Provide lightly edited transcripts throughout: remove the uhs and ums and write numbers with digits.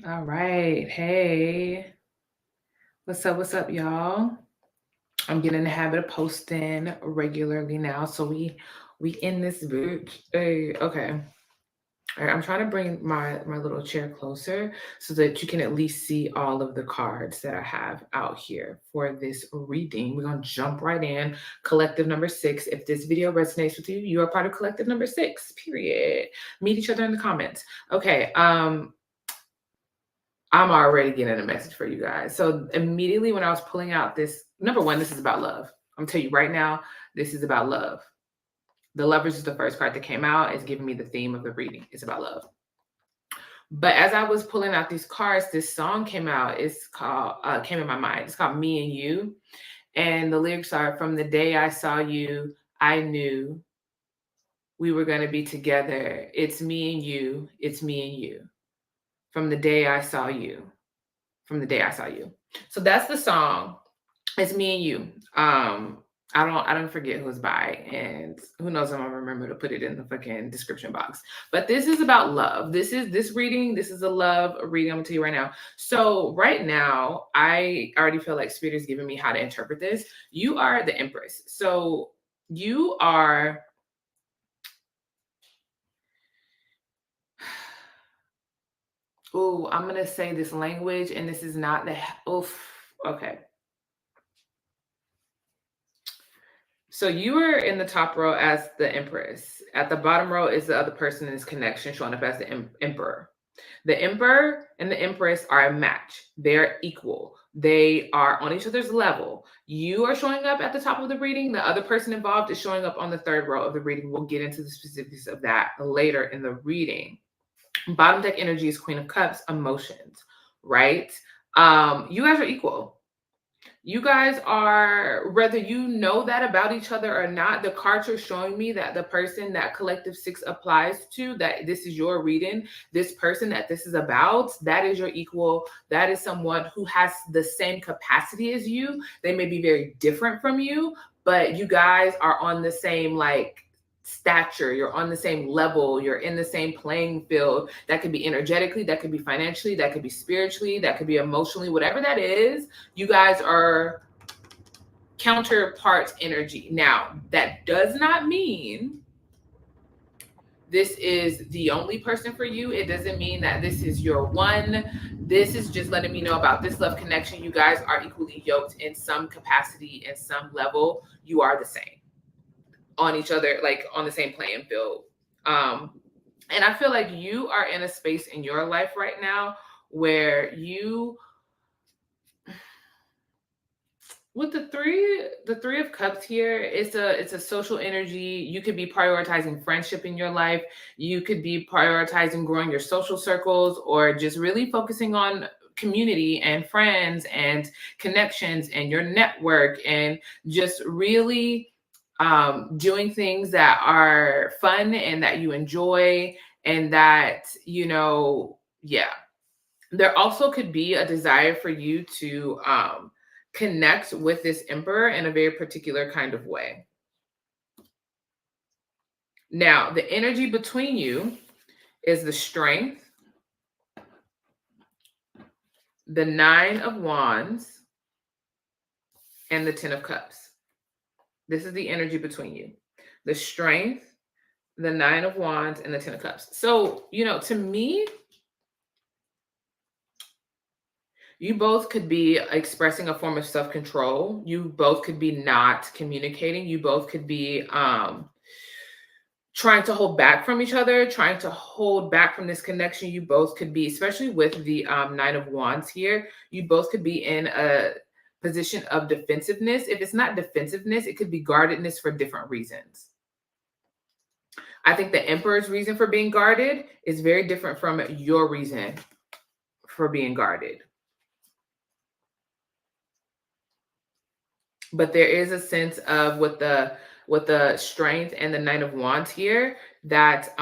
All right. Hey, what's up? What's up, y'all? I'm getting in the habit of posting regularly now, so we in this bitch. Hey, okay. All right, I'm trying to bring my little chair closer so that you can at least see all of the cards that I have out here for this reading. We're gonna jump right in. Collective number 6. If this video resonates with you, you are part of collective number 6. Period. Meet each other in the comments. Okay. I'm already getting a message for you guys. So immediately when I was pulling out this, number one, this is about love. I'm gonna tell you right now, this is about love. The Lovers is the first card that came out. It's giving me the theme of the reading. It's about love. But as I was pulling out these cards, this song came out. It's called came in my mind. It's called Me and You. And the lyrics are, from the day I saw you, I knew we were gonna be together. It's me and you, it's me and you. From the day I saw you. From the day I saw you. So that's the song. It's me and you. I don't forget who's by, and who knows if I'm gonna remember to put it in the fucking description box. But this is about love. This reading. This is a love reading. I'm gonna tell you right now. So right now, I already feel like Spirit is giving me how to interpret this. You are the Empress. So you are. Oh, I'm gonna say this language, and this is not the. Oof. Okay. So you are in the top row as the Empress. At the bottom row is the other person in this connection showing up as the Emperor. The Emperor and the Empress are a match. They're equal. They are on each other's level. You are showing up at the top of the reading. The other person involved is showing up on the third row of the reading. We'll get into the specifics of that later in the reading. Bottom deck energy is Queen of Cups, emotions, right? You guys are equal. You guys are, whether you know that about each other or not, the cards are showing me that the person that collective 6 applies to, that this is your reading, this person that this is about, that is your equal. That is someone who has the same capacity as you. They may be very different from you, but you guys are on the same stature, you're on the same level, you're in the same playing field. That could be energetically, that could be financially, that could be spiritually, that could be emotionally, whatever that is. You guys are counterpart energy. Now, that does not mean this is the only person for you. It doesn't mean that this is your one. This is just letting me know about this love connection. You guys are equally yoked in some capacity, in some level. You are the same on each other, like on the same playing field. And I feel like you are in a space in your life right now where you, with the three of cups here, it's a social energy. You could be prioritizing friendship in your life. You could be prioritizing growing your social circles, or just really focusing on community and friends and connections and your network, and just really doing things that are fun and that you enjoy, and that, yeah. There also could be a desire for you to connect with this emperor in a very particular kind of way. Now, the energy between you is the Strength, the Nine of Wands, and the Ten of Cups. This is the energy between you. The Strength, the Nine of Wands, and the Ten of Cups. So, to me, you both could be expressing a form of self-control. You both could be not communicating. You both could be trying to hold back from each other, trying to hold back from this connection. You both could be, especially with the Nine of Wands here, you both could be in a position of defensiveness. If it's not defensiveness, it could be guardedness for different reasons. I think the Emperor's reason for being guarded is very different from your reason for being guarded. But there is a sense of, with the Strength and the Nine of Wands here, that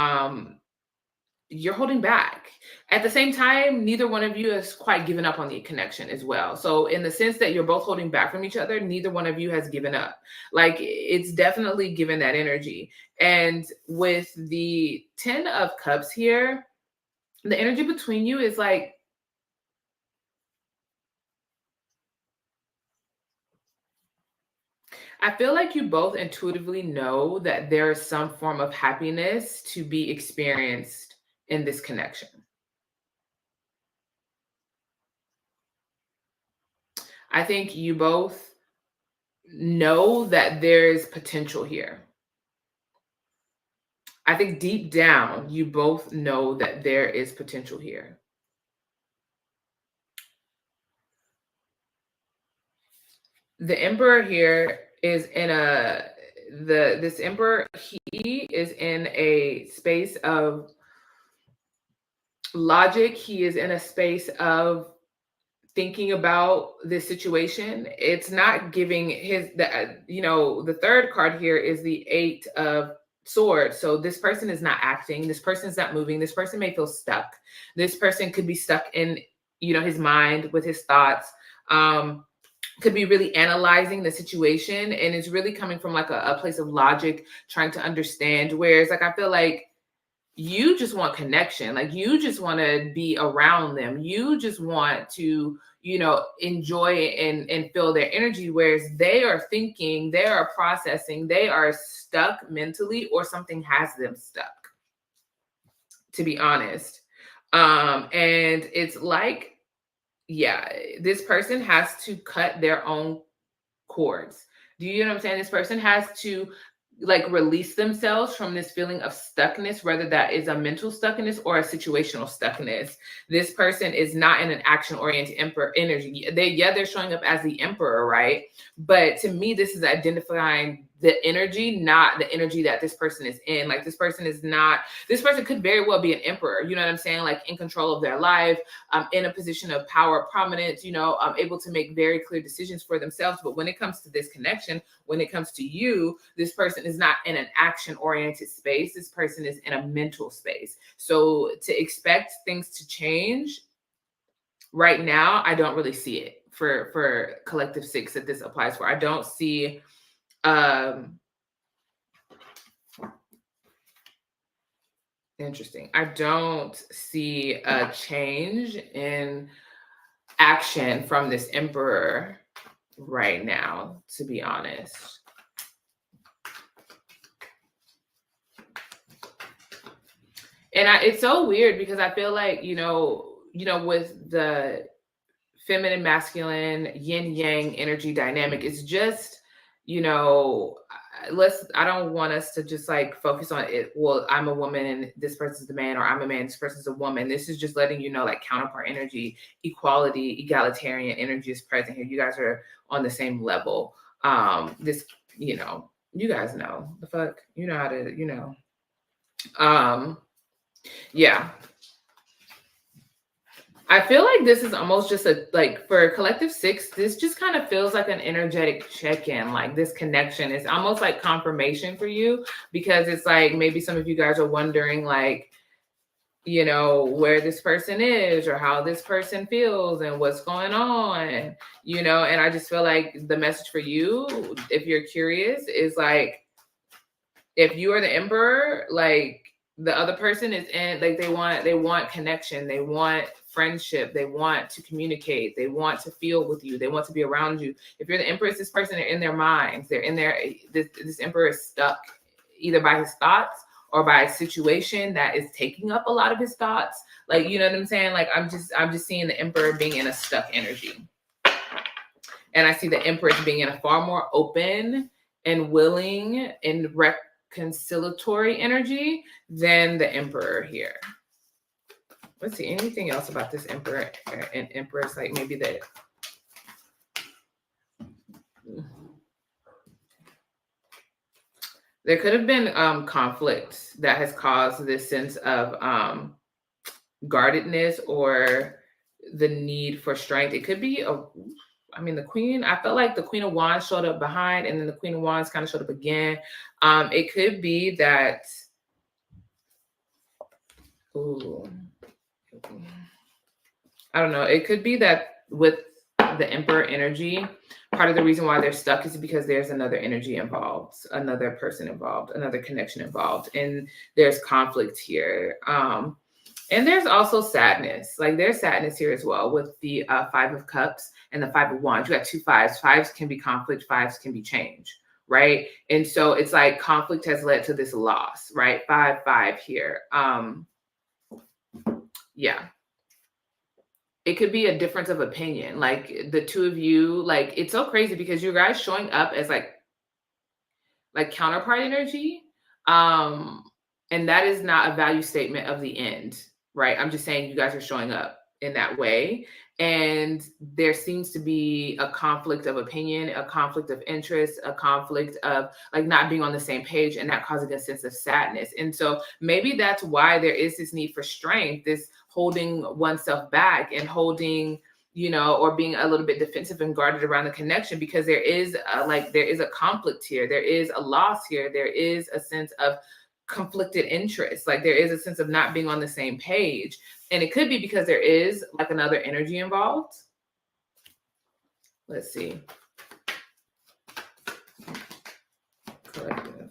you're holding back. At the same time, neither one of you has quite given up on the connection as well. So in the sense that you're both holding back from each other, neither one of you has given up. Like, it's definitely given that energy. And with the Ten of Cups here, the energy between you is like, I feel like you both intuitively know that there is some form of happiness to be experienced in this connection. I think you both know that there's potential here. I think deep down, you both know that there is potential here. The emperor here is in this emperor, he is in a space of logic. He is in a space of thinking about this situation. It's not giving the third card here is the 8 of swords. So this person is not acting, this person is not moving, this person may feel stuck. This person could be stuck in his mind with his thoughts. Could be really analyzing the situation, and it's really coming from like a place of logic, trying to understand. Whereas like I feel like you just want connection, like you just want to be around them, you just want to enjoy and feel their energy, whereas they are thinking, they are processing, they are stuck mentally, or something has them stuck, to be honest. And it's like, yeah, this person has to cut their own cords. Do you know what I'm saying? This person has to like release themselves from this feeling of stuckness, whether that is a mental stuckness or a situational stuckness. This person is not in an action-oriented emperor energy. They're showing up as the emperor, right? But to me, this is identifying the energy, not the energy that this person is in. Like this person could very well be an emperor, you know what I'm saying? Like in control of their life, in a position of power, prominence, able to make very clear decisions for themselves. But when it comes to this connection, when it comes to you, this person is not in an action-oriented space. This person is in a mental space. So to expect things to change right now, I don't really see it for collective 6 that this applies for. I don't see interesting. I don't see a change in action from this emperor right now, to be honest. And it's so weird because I feel like, with the feminine, masculine, yin yang energy dynamic, it's just, I don't want us to just like focus on it. Well, I'm a woman and this person's the man, or I'm a man, this person's a woman. This is just letting you know, like counterpart energy, equality, egalitarian energy is present here. You guys are on the same level. You guys know the fuck, you know how to, yeah. I feel like this is almost just for collective 6, this just kind of feels like an energetic check-in. Like this connection is almost like confirmation for you, because it's like maybe some of you guys are wondering like, where this person is or how this person feels and what's going on, and I just feel like the message for you, if you're curious, is like, if you are the emperor, like the other person is in, like they want connection, they want friendship, they want to communicate, they want to feel with you, they want to be around you. If you're the empress, this person, they're in their minds, they're in their, this emperor is stuck either by his thoughts or by a situation that is taking up a lot of his thoughts. Like, you know what I'm saying? Like I'm just seeing the emperor being in a stuck energy. And I see the empress being in a far more open and willing and reconciliatory energy than the emperor here. Let's see, anything else about this emperor and empress, like maybe that. There could have been conflict that has caused this sense of guardedness or the need for strength. It could be the queen, I felt like the Queen of Wands showed up behind, and then the Queen of Wands kind of showed up again. It could be that, I don't know. It could be that with the Emperor energy, part of the reason why they're stuck is because there's another energy involved, another person involved, another connection involved, and there's conflict here. And there's also sadness. Like there's sadness here as well with the 5 of Cups and the 5 of Wands. You got 2 5s. 5s can be conflict. 5s can be change, right? And so it's like conflict has led to this loss, right? 5-5 here. Yeah. It could be a difference of opinion. Like the two of you, like it's so crazy because you guys showing up as like counterpart energy. Um, and that is not a value statement of the end, right? I'm just saying you guys are showing up in that way. And there seems to be a conflict of opinion, a conflict of interest, a conflict of like not being on the same page and that causing a sense of sadness. And so maybe that's why there is this need for strength, this holding oneself back and holding, or being a little bit defensive and guarded around the connection, because there is a conflict here. There is a loss here. There is a sense of conflicted interest. Like there is a sense of not being on the same page. And it could be because there is like another energy involved. Let's see. Collective.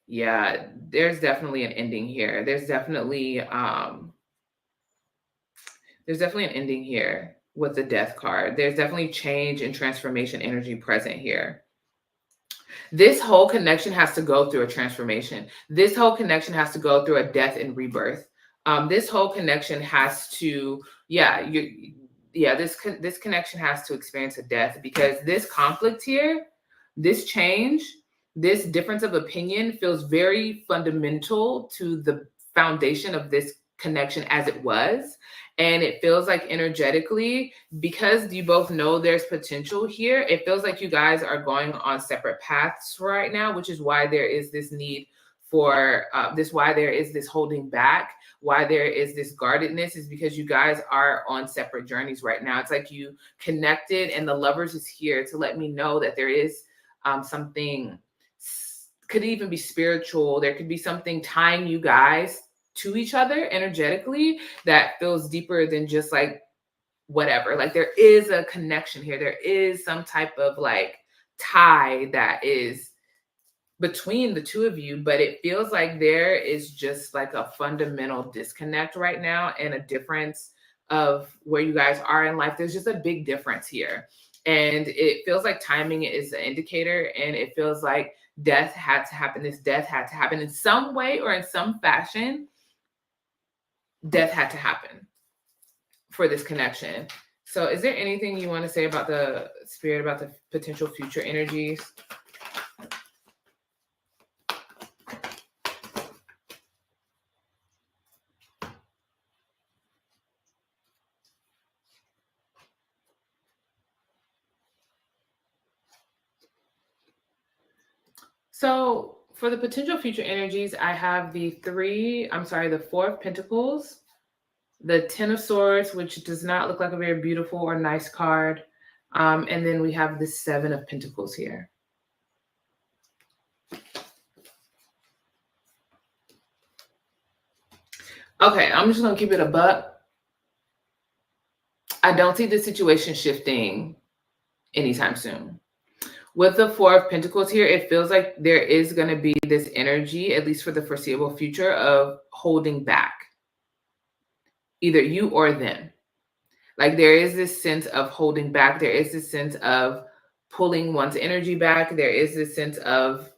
Yeah, there's definitely an ending here. There's definitely an ending here with the death card. There's definitely change and transformation energy present here. This whole connection has to go through a transformation. This whole connection has to go through a death and rebirth. This whole connection has to, this connection has to experience a death, because this conflict here, this change, this difference of opinion feels very fundamental to the foundation of this connection as it was. And it feels like energetically, because you both know there's potential here, it feels like you guys are going on separate paths right now, which is why there is this need for why there is this holding back, why there is this guardedness, is because you guys are on separate journeys right now. It's like you connected and the lovers is here to let me know that there is something, could even be spiritual. There could be something tying you guys to each other energetically that feels deeper than just like whatever. Like there is a connection here. There is some type of like tie that is between the two of you, but it feels like there is just like a fundamental disconnect right now and a difference of where you guys are in life. There's just a big difference here. And it feels like timing is the indicator, and it feels like death had to happen. This death had to happen in some way or in some fashion. Death had to happen for this connection. So is there anything you want to say about the spirit, about the potential future energies? So for the potential future energies, I have the 4 of Pentacles, the 10 of Swords, which does not look like a very beautiful or nice card. And then we have the 7 of Pentacles here. Okay, I'm just going to keep it a buck. I don't see the situation shifting anytime soon. With the 4 of Pentacles here, it feels like there is going to be this energy, at least for the foreseeable future, of holding back. Either you or them. Like there is this sense of holding back. There is this sense of pulling one's energy back. There is this sense of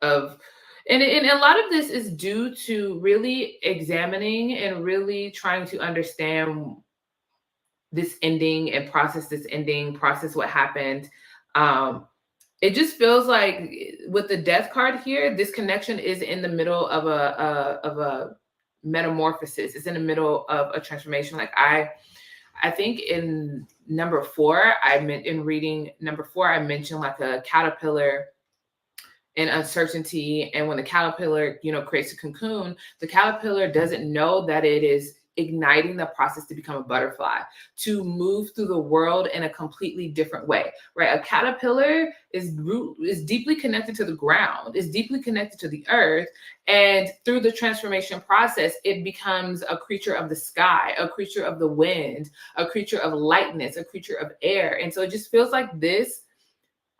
and a lot of this is due to really examining and really trying to understand this ending and process this ending, process what happened. It just feels like with the death card here, this connection is in the middle of a metamorphosis. It's in the middle of a transformation. Like I think in number 4, in reading number 4, I mentioned like a caterpillar and uncertainty. And when the caterpillar, creates a cocoon, the caterpillar doesn't know that it is igniting the process to become a butterfly, to move through the world in a completely different way, right? A caterpillar is deeply connected to the ground, is deeply connected to the earth. And through the transformation process, it becomes a creature of the sky, a creature of the wind, a creature of lightness, a creature of air. And so it just feels like this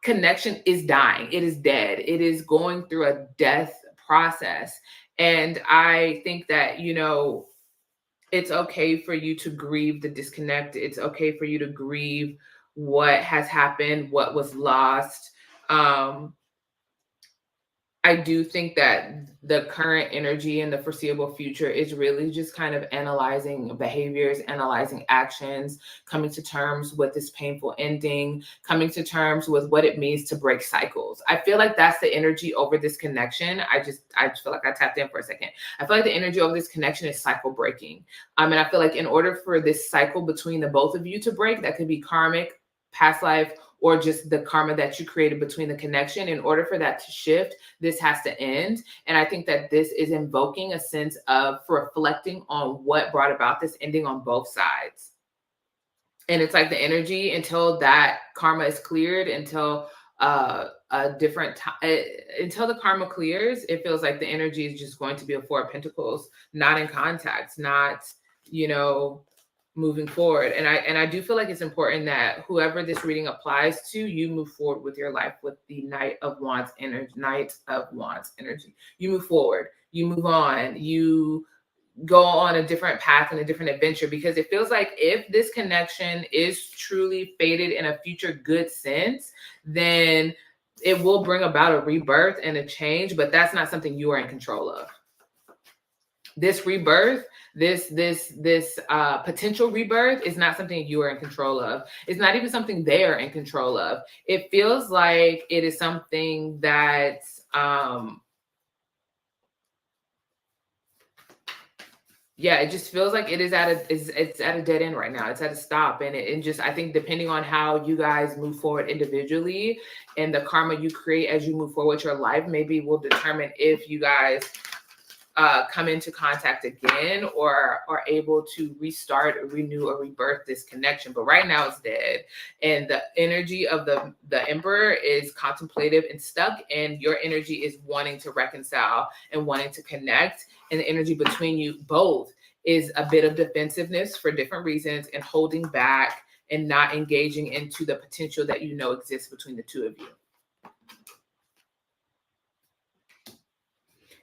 connection is dying. It is dead. It is going through a death process. And I think that, it's okay for you to grieve the disconnect. It's okay for you to grieve what has happened, what was lost. I do think that the current energy and the foreseeable future is really just kind of analyzing behaviors, analyzing actions, coming to terms with this painful ending, coming to terms with what it means to break cycles. I feel like that's the energy over this connection. I just feel like I tapped in for a second. I feel like the energy over this connection is cycle breaking. And I feel like in order for this cycle between the both of you to break, that could be karmic, past life, or just the karma that you created between the connection. In order for that to shift, this has to end. And I think that this is invoking a sense of reflecting on what brought about this ending on both sides. And it's like the energy until that karma is cleared, until a different time, until the karma clears, it feels like the energy is just going to be a Four of Pentacles, not in contact, not, moving forward. And I do feel like it's important that whoever this reading applies to, you move forward with your life with the Knight of Wands energy. You move forward, you move on, you go on a different path and a different adventure, because it feels like if this connection is truly fated in a future good sense, then it will bring about a rebirth and a change, but that's not something you are in control of. This rebirth, this potential rebirth is not something you are in control of. It's not even something they are in control of. It feels like it is something that it just feels like it is it's at a dead end right now. It's at a stop. And I think depending on how you guys move forward individually and the karma you create as you move forward with your life, maybe will determine if you guys come into contact again or are able to restart, or renew, or rebirth this connection. But right now it's dead. And the energy of the Emperor is contemplative and stuck, and your energy is wanting to reconcile and wanting to connect. And the energy between you both is a bit of defensiveness for different reasons, and holding back and not engaging into the potential that exists between the two of you.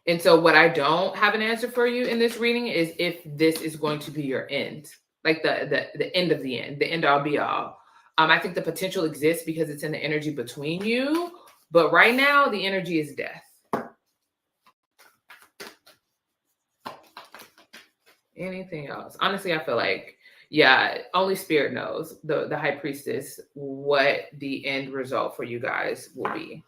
And so what I don't have an answer for you in this reading is if this is going to be your end, like the end of the end, the end all be all. I think the potential exists because it's in the energy between you, but right now the energy is death. Anything else? Honestly, I feel like, only Spirit knows, the High Priestess, what the end result for you guys will be.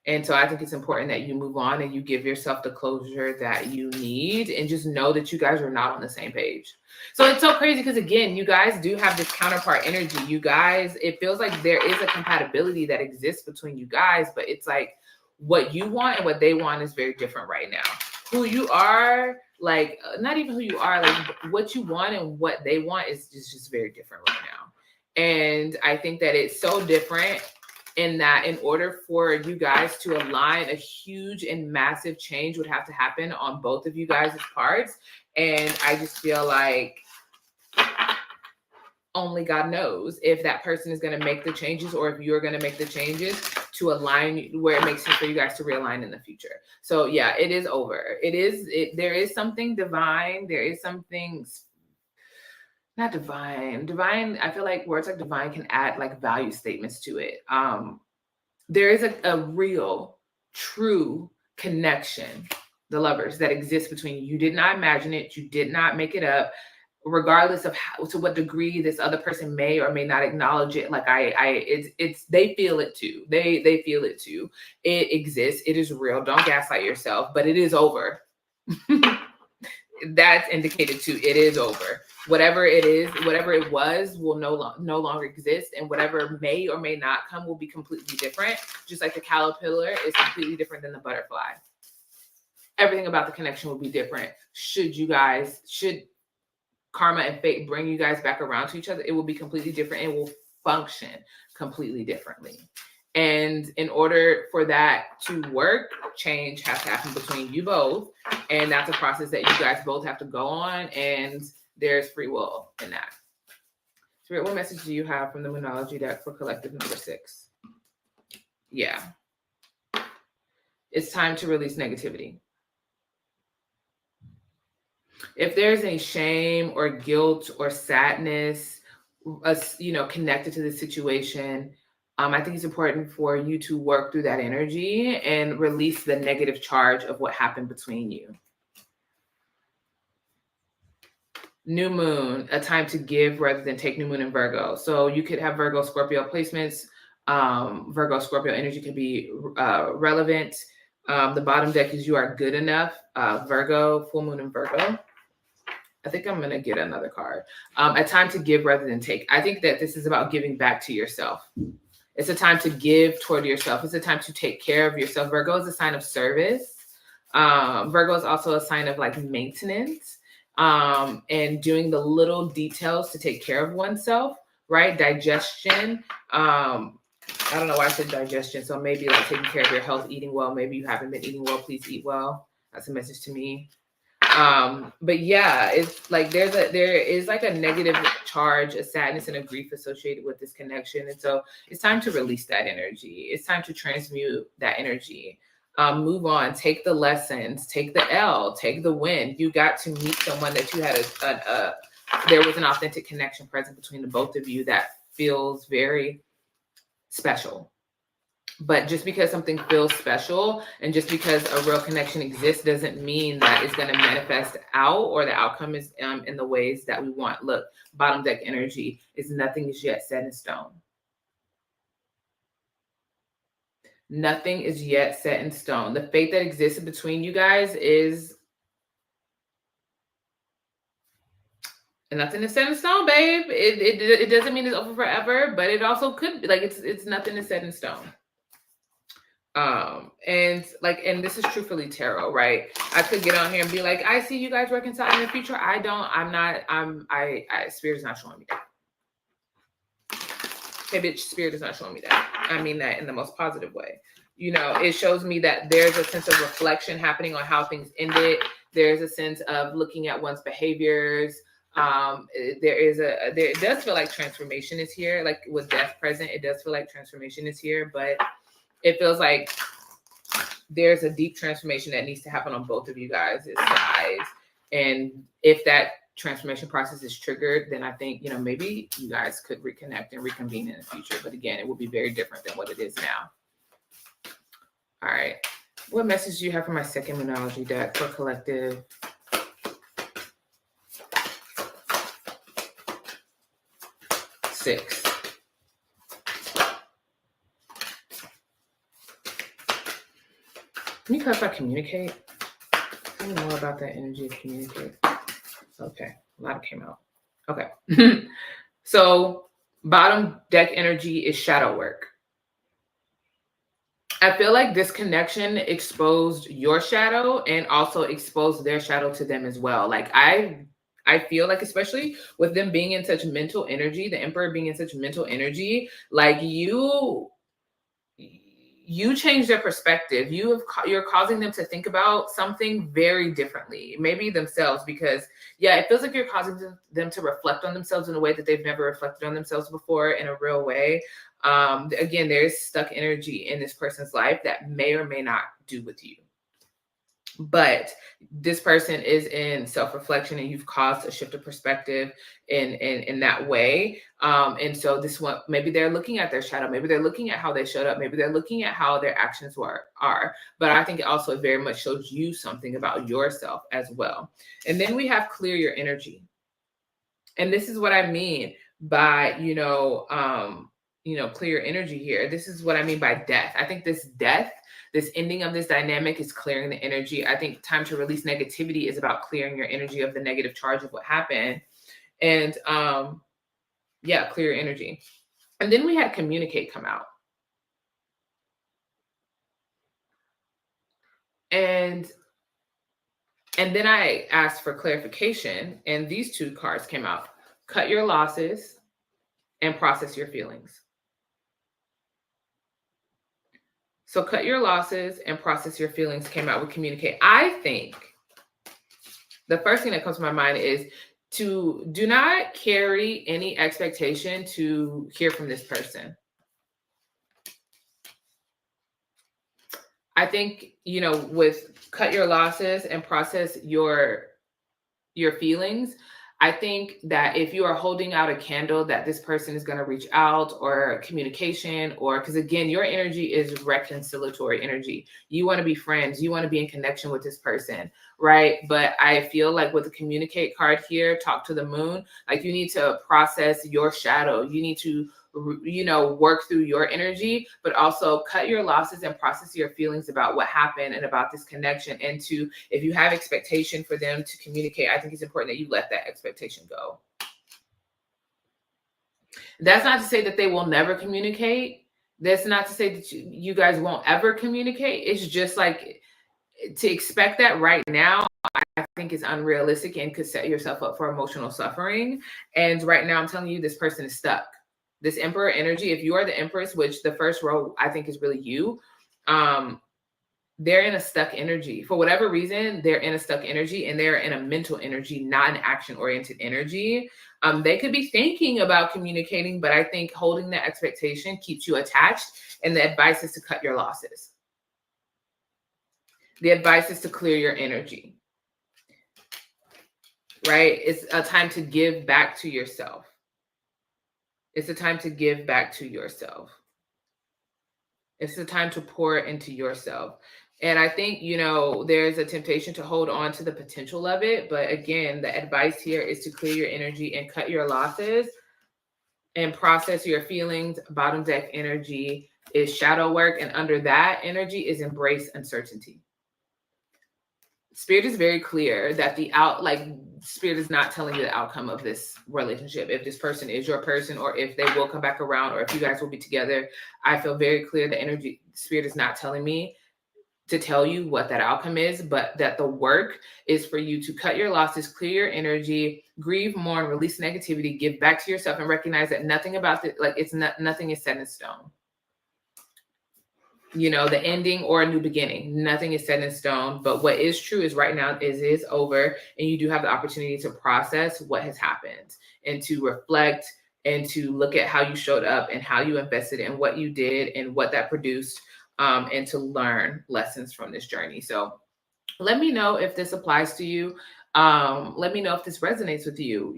And so I think it's important that you move on and you give yourself the closure that you need, and just know that you guys are not on the same page. So it's so crazy because, again, you guys do have this counterpart energy. You guys, it feels like there is a compatibility that exists between you guys, but it's like what you want and what they want is very different right now. Who you are, like, not even who you are, like what you want and what they want is just very different right now. And I think that it's so different in that in order for you guys to align, a huge and massive change would have to happen on both of you guys' parts. And I just feel like only God knows if that person is going to make the changes, or if you're going to make the changes to align where it makes sense for you guys to realign in the future. So it is over. There is something divine. There is something not divine. I feel like words like divine can add like value statements to it. There is a real, true connection, the lovers, that exists between you. You did not imagine it. You did not make it up. Regardless of to what degree this other person may or may not acknowledge it, like they feel it too. They feel it too. It exists. It is real. Don't gaslight yourself. But it is over. That's indicated too. It is over. Whatever it is, whatever it was, will no longer exist, and whatever may or may not come will be completely different. Just like the caterpillar is completely different than the butterfly. Everything about the connection will be different. Should karma and fate bring you guys back around to each other, it will be completely different. It will function completely differently. And in order for that to work, change has to happen between you both. And that's a process that you guys both have to go on. And there's free will in that. Spirit, what message do you have from the Moonology deck for collective number 6? Yeah. It's time to release negativity. If there's any shame or guilt or sadness connected to the situation. I think it's important for you to work through that energy and release the negative charge of what happened between you. New moon, a time to give rather than take. New moon in Virgo. So you could have Virgo, Scorpio placements. Virgo, Scorpio energy could be relevant. The bottom deck is you are good enough. Virgo, full moon in Virgo. I think I'm going to get another card. A time to give rather than take. I think that this is about giving back to yourself. It's a time to give toward yourself. It's a time to take care of yourself. Virgo is a sign of service. Virgo is also a sign of like maintenance, and doing the little details to take care of oneself, right? Digestion. I don't know why I said digestion. So maybe like taking care of your health, eating well. Maybe you haven't been eating well. Please eat well. That's a message to me. But yeah, it's like there is like a negative charge, a sadness and a grief associated with this connection. And so it's time to release that energy. It's time to transmute that energy. Move on, take the lessons, take the L, take the win. You got to meet someone that you had there was an authentic connection present between the both of you that feels very special. But just because something feels special and just because a real connection exists doesn't mean that it's going to manifest out or the outcome is in the ways that we want. Look, bottom deck energy is nothing is yet set in stone. Nothing is yet set in stone. The fate that exists between you guys is nothing is set in stone, babe. It doesn't mean it's over forever, but it also could be like it's nothing is set in stone. And this is Truthfully Tarot, right? I could get on here and be like, I see you guys reconcile in the future. I don't, I'm not, Spirit is not showing me that. Okay, bitch, Spirit is not showing me that. I mean that in the most positive way. It shows me that there's a sense of reflection happening on how things ended. There's a sense of looking at one's behaviors. It does feel like transformation is here. Like with death present, it does feel like transformation is here, but it feels like there's a deep transformation that needs to happen on both of you guys' sides. And if that transformation process is triggered, then I think, maybe you guys could reconnect and reconvene in the future. But again, it will be very different than what it is now. All right. What message do you have for my second Moonology deck for collective? Six. Can you clarify communicate? Tell me more about that energy of communicate. Okay, a lot came out. Okay. So bottom deck energy is shadow work. I feel like this connection exposed your shadow and also exposed their shadow to them as well. Like I feel like, especially with them being in such mental energy, the Emperor being in such mental energy, like you change their perspective. You're causing them to think about something very differently, maybe themselves, because it feels like you're causing them to reflect on themselves in a way that they've never reflected on themselves before in a real way. Again, there's stuck energy in this person's life that may or may not do with you. But this person is in self-reflection and you've caused a shift of perspective in that way. And so this one, maybe they're looking at their shadow, maybe they're looking at how they showed up, maybe they're looking at how their actions are. But I think it also very much shows you something about yourself as well. And then we have clear your energy. And this is what I mean by, clear your energy here. This is what I mean by death. I think this ending of this dynamic is clearing the energy. I think time to release negativity is about clearing your energy of the negative charge of what happened. And clear your energy. And then we had communicate come out. And then I asked for clarification, and these two cards came out. Cut your losses and process your feelings. So cut your losses and process your feelings came out with communicate. I think the first thing that comes to my mind is to do not carry any expectation to hear from this person. I think, with cut your losses and process your feelings, I think that if you are holding out a candle that this person is going to reach out, or communication, or because again, your energy is reconciliatory energy. You want to be friends, you want to be in connection with this person, right? But I feel like with the communicate card here, talk to the moon, like you need to process your shadow. You need to work through your energy, but also cut your losses and process your feelings about what happened and about this connection. And to, if you have expectation for them to communicate, I think it's important that you let that expectation go. That's not to say that they will never communicate. That's not to say that you guys won't ever communicate. It's just like, to expect that right now, I think is unrealistic and could set yourself up for emotional suffering. And right now, I'm telling you, this person is stuck. This Emperor energy, if you are the Empress, which the first row I think is really you, they're in a stuck energy. For whatever reason, they're in a stuck energy, and they're in a mental energy, not an action-oriented energy. They could be thinking about communicating, but I think holding that expectation keeps you attached, and the advice is to cut your losses. The advice is to clear your energy, right? It's a time to give back to yourself. It's a time to give back to yourself. It's a time to pour into yourself. And I think, there's a temptation to hold on to the potential of it. But again, the advice here is to clear your energy and cut your losses and process your feelings. Bottom deck energy is shadow work. And under that energy is embrace uncertainty. Spirit is very clear that Spirit is not telling you the outcome of this relationship. If this person is your person, or if they will come back around, or if you guys will be together. I feel very clear the energy, Spirit is not telling me to tell you what that outcome is, but that the work is for you to cut your losses, clear your energy, grieve, mourn, release negativity, give back to yourself, and recognize that nothing about it, nothing is set in stone. The ending or a new beginning, nothing is set in stone. But what is true is right now is over, and you do have the opportunity to process what has happened, and to reflect, and to look at how you showed up, and how you invested, in what you did, and what that produced, and to learn lessons from this journey. So let me know if this applies to you. Let me know if this resonates with you.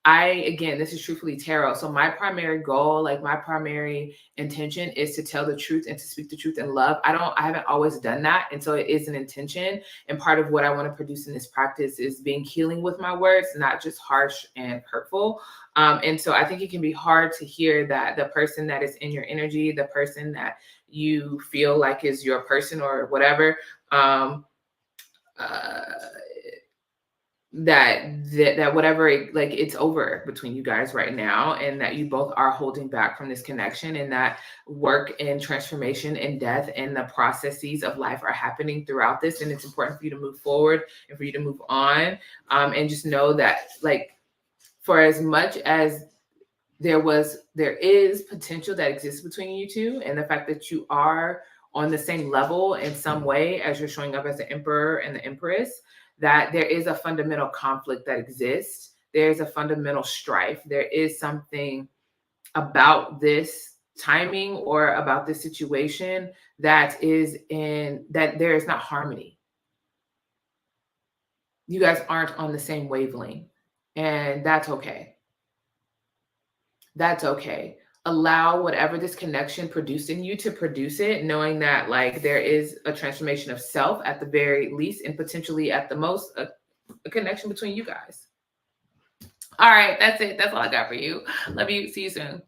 Again, this is Truthfully Tarot. So my primary goal, my primary intention, is to tell the truth and to speak the truth in love. I haven't always done that. And so it is an intention. And part of what I want to produce in this practice is being healing with my words, not just harsh and hurtful. And so I think it can be hard to hear that the person that is in your energy, the person that you feel like is your person or whatever, that whatever, it's over between you guys right now, and that you both are holding back from this connection, and that work and transformation and death and the processes of life are happening throughout this. And it's important for you to move forward and for you to move on, and just know that, for as much as there is potential that exists between you two, and the fact that you are on the same level in some way as you're showing up as the Emperor and the Empress, that there is a fundamental conflict that exists. There's a fundamental strife. There is something about this timing or about this situation that there is not harmony. You guys aren't on the same wavelength, and that's okay. That's okay. Allow whatever this connection produced in you to produce it, knowing that there is a transformation of self at the very least, and potentially at the most, a connection between you guys. All right, that's it. That's all I got for you. Love you. See you soon.